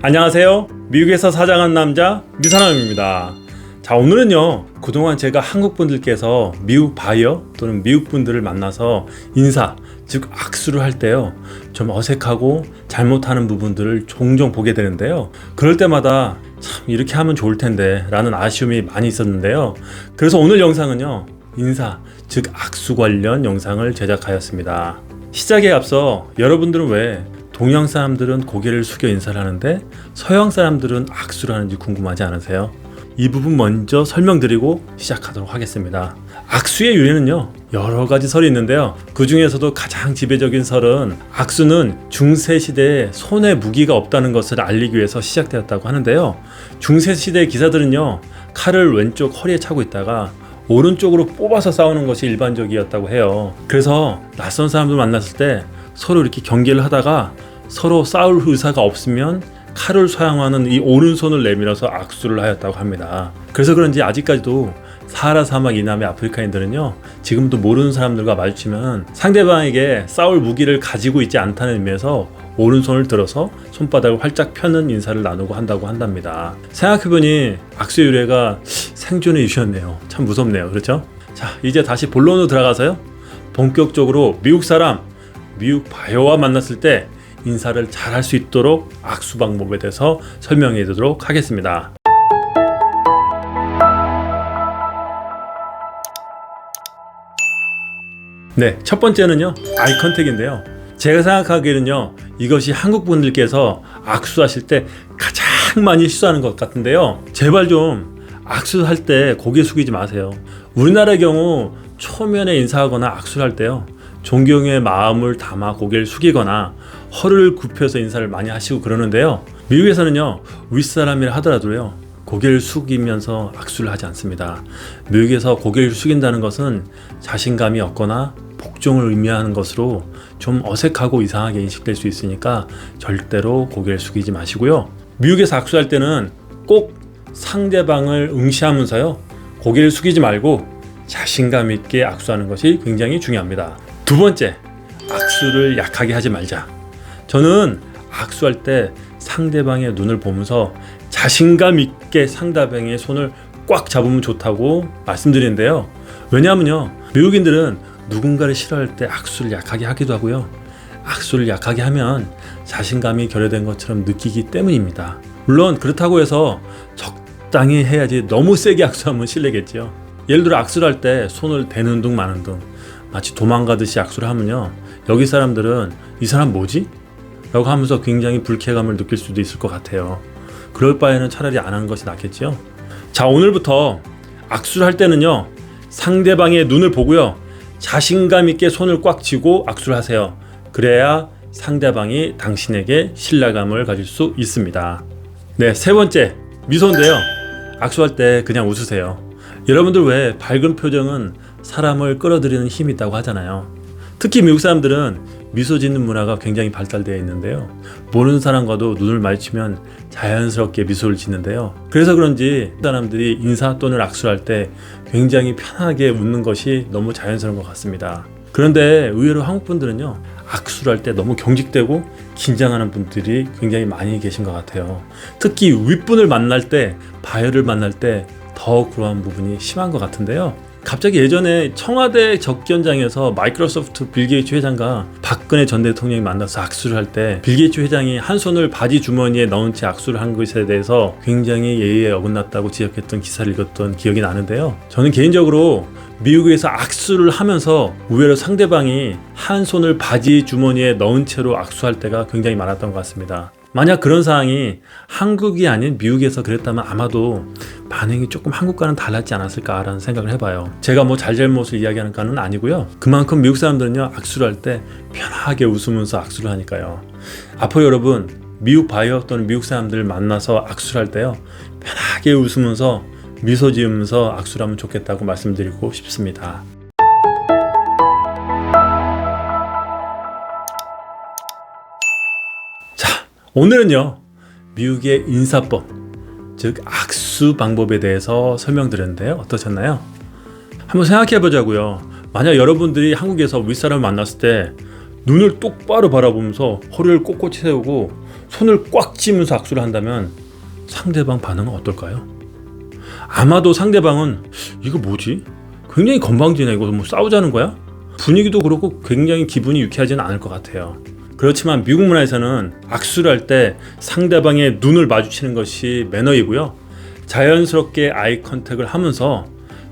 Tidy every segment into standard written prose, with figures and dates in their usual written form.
안녕하세요. 미국에서 사장한 남자 미사남입니다. 자, 오늘은요, 그동안 제가 한국 분들께서 미국 바이어 또는 미국 분들을 만나서 인사, 즉 악수를 할 때요, 좀 어색하고 잘못하는 부분들을 종종 보게 되는데요. 그럴 때마다 참 이렇게 하면 좋을 텐데 라는 아쉬움이 많이 있었는데요. 그래서 오늘 영상은요, 인사, 즉 악수 관련 영상을 제작하였습니다. 시작에 앞서 여러분들은 왜 동양 사람들은 고개를 숙여 인사를 하는데 서양 사람들은 악수를 하는지 궁금하지 않으세요? 이 부분 먼저 설명드리고 시작하도록 하겠습니다. 악수의 유래는요, 여러 가지 설이 있는데요. 그 중에서도 가장 지배적인 설은 악수는 중세 시대에 손에 무기가 없다는 것을 알리기 위해서 시작되었다고 하는데요. 중세 시대의 기사들은요, 칼을 왼쪽 허리에 차고 있다가 오른쪽으로 뽑아서 싸우는 것이 일반적이었다고 해요. 그래서 낯선 사람들 만났을 때 서로 이렇게 경계를 하다가 서로 싸울 의사가 없으면 칼을 사용하는 이 오른손을 내밀어서 악수를 하였다고 합니다. 그래서 그런지 아직까지도 사하라 사막 이남의 아프리카인들은요, 지금도 모르는 사람들과 마주치면 상대방에게 싸울 무기를 가지고 있지 않다는 의미에서 오른손을 들어서 손바닥을 활짝 펴는 인사를 나누고 한다고 한답니다. 생각해보니 악수의 유래가 생존의 이슈였네요. 참 무섭네요. 그렇죠? 자, 이제 다시 본론으로 들어가서요, 본격적으로 미국 사람, 미국 바이어와 만났을 때 인사를 잘 할 수 있도록 악수 방법에 대해서 설명해 드리도록 하겠습니다. 네, 첫 번째는요, 아이 컨택인데요. 제가 생각하기에는요, 이것이 한국 분들께서 악수하실 때 가장 많이 실수하는 것 같은데요. 제발 좀 악수할 때 고개 숙이지 마세요. 우리나라의 경우 초면에 인사하거나 악수를 할 때요, 존경의 마음을 담아 고개를 숙이거나 허리를 굽혀서 인사를 많이 하시고 그러는데요. 미국에서는요, 윗사람이라 하더라도요, 고개를 숙이면서 악수를 하지 않습니다. 미국에서 고개를 숙인다는 것은 자신감이 없거나 복종을 의미하는 것으로 좀 어색하고 이상하게 인식될 수 있으니까 절대로 고개를 숙이지 마시고요. 미국에서 악수할 때는 꼭 상대방을 응시하면서요, 고개를 숙이지 말고 자신감 있게 악수하는 것이 굉장히 중요합니다. 두 번째, 악수를 약하게 하지 말자. 저는 악수할 때 상대방의 눈을 보면서 자신감 있게 상대방의 손을 꽉 잡으면 좋다고 말씀드리는데요. 왜냐하면요, 미국인들은 누군가를 싫어할 때 악수를 약하게 하기도 하고요, 악수를 약하게 하면 자신감이 결여된 것처럼 느끼기 때문입니다. 물론 그렇다고 해서 적당히 해야지 너무 세게 악수하면 실례겠죠. 예를 들어 악수를 할 때 손을 대는 둥 마는 둥, 마치 도망가듯이 악수를 하면요, 여기 사람들은 이 사람 뭐지? 라고 하면서 굉장히 불쾌감을 느낄 수도 있을 것 같아요. 그럴 바에는 차라리 안 하는 것이 낫겠죠. 자, 오늘부터 악수를 할 때는요, 상대방의 눈을 보고요, 자신감 있게 손을 꽉 쥐고 악수를 하세요. 그래야 상대방이 당신에게 신뢰감을 가질 수 있습니다. 네, 세 번째, 미소인데요. 악수할 때 그냥 웃으세요. 여러분들 왜 밝은 표정은 사람을 끌어들이는 힘이 있다고 하잖아요. 특히 미국 사람들은 미소 짓는 문화가 굉장히 발달되어 있는데요. 모르는 사람과도 눈을 마주치면 자연스럽게 미소를 짓는데요. 그래서 그런지 사람들이 인사 또는 악수를 할 때 굉장히 편하게 웃는 것이 너무 자연스러운 것 같습니다. 그런데 의외로 한국 분들은요, 악수를 할 때 너무 경직되고 긴장하는 분들이 굉장히 많이 계신 것 같아요. 특히 윗분을 만날 때, 바이어를 만날 때 더 그러한 부분이 심한 것 같은데요. 갑자기 예전에 청와대 접견장에서 마이크로소프트 빌 게이츠 회장과 박근혜 전 대통령이 만나서 악수를 할 때 빌 게이츠 회장이 한 손을 바지 주머니에 넣은 채 악수를 한 것에 대해서 굉장히 예의에 어긋났다고 지적했던 기사를 읽었던 기억이 나는데요. 저는 개인적으로 미국에서 악수를 하면서 의외로 상대방이 한 손을 바지 주머니에 넣은 채로 악수할 때가 굉장히 많았던 것 같습니다. 만약 그런 상황이 한국이 아닌 미국에서 그랬다면 아마도 반응이 조금 한국과는 달랐지 않았을까라는 생각을 해봐요. 제가 뭐 잘잘못을 이야기하는 건 아니고요. 그만큼 미국 사람들은요, 악수를 할 때 편하게 웃으면서 악수를 하니까요. 앞으로 여러분, 미국 바이어 또는 미국 사람들을 만나서 악수를 할 때요, 편하게 웃으면서 미소 지으면서 악수를 하면 좋겠다고 말씀드리고 싶습니다. 자, 오늘은요, 미국의 인사법, 즉 악수 방법에 대해서 설명드렸는데요. 어떠셨나요? 한번 생각해 보자고요. 만약 여러분들이 한국에서 윗사람을 만났을 때 눈을 똑바로 바라보면서 허리를 꼿꼿이 세우고 손을 꽉 쥐면서 악수를 한다면 상대방 반응은 어떨까요? 아마도 상대방은 이거 뭐지? 굉장히 건방지네. 이거 뭐 싸우자는 거야? 분위기도 그렇고 굉장히 기분이 유쾌하지는 않을 것 같아요. 그렇지만 미국 문화에서는 악수를 할 때 상대방의 눈을 마주치는 것이 매너이고요. 자연스럽게 아이 컨택을 하면서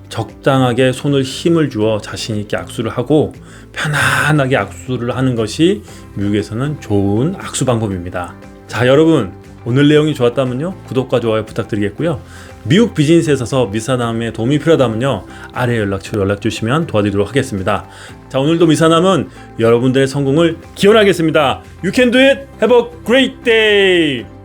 적당하게 손을 힘을 주어 자신 있게 악수를 하고 편안하게 악수를 하는 것이 미국에서는 좋은 악수 방법입니다. 자, 여러분 오늘 내용이 좋았다면요 구독과 좋아요 부탁드리겠고요. 미국 비즈니스에 있어서 미사남의 도움이 필요하다면요 아래 연락처로 연락 주시면 도와드리도록 하겠습니다. 자, 오늘도 미사남은 여러분들의 성공을 기원하겠습니다. You can do it. Have a great day.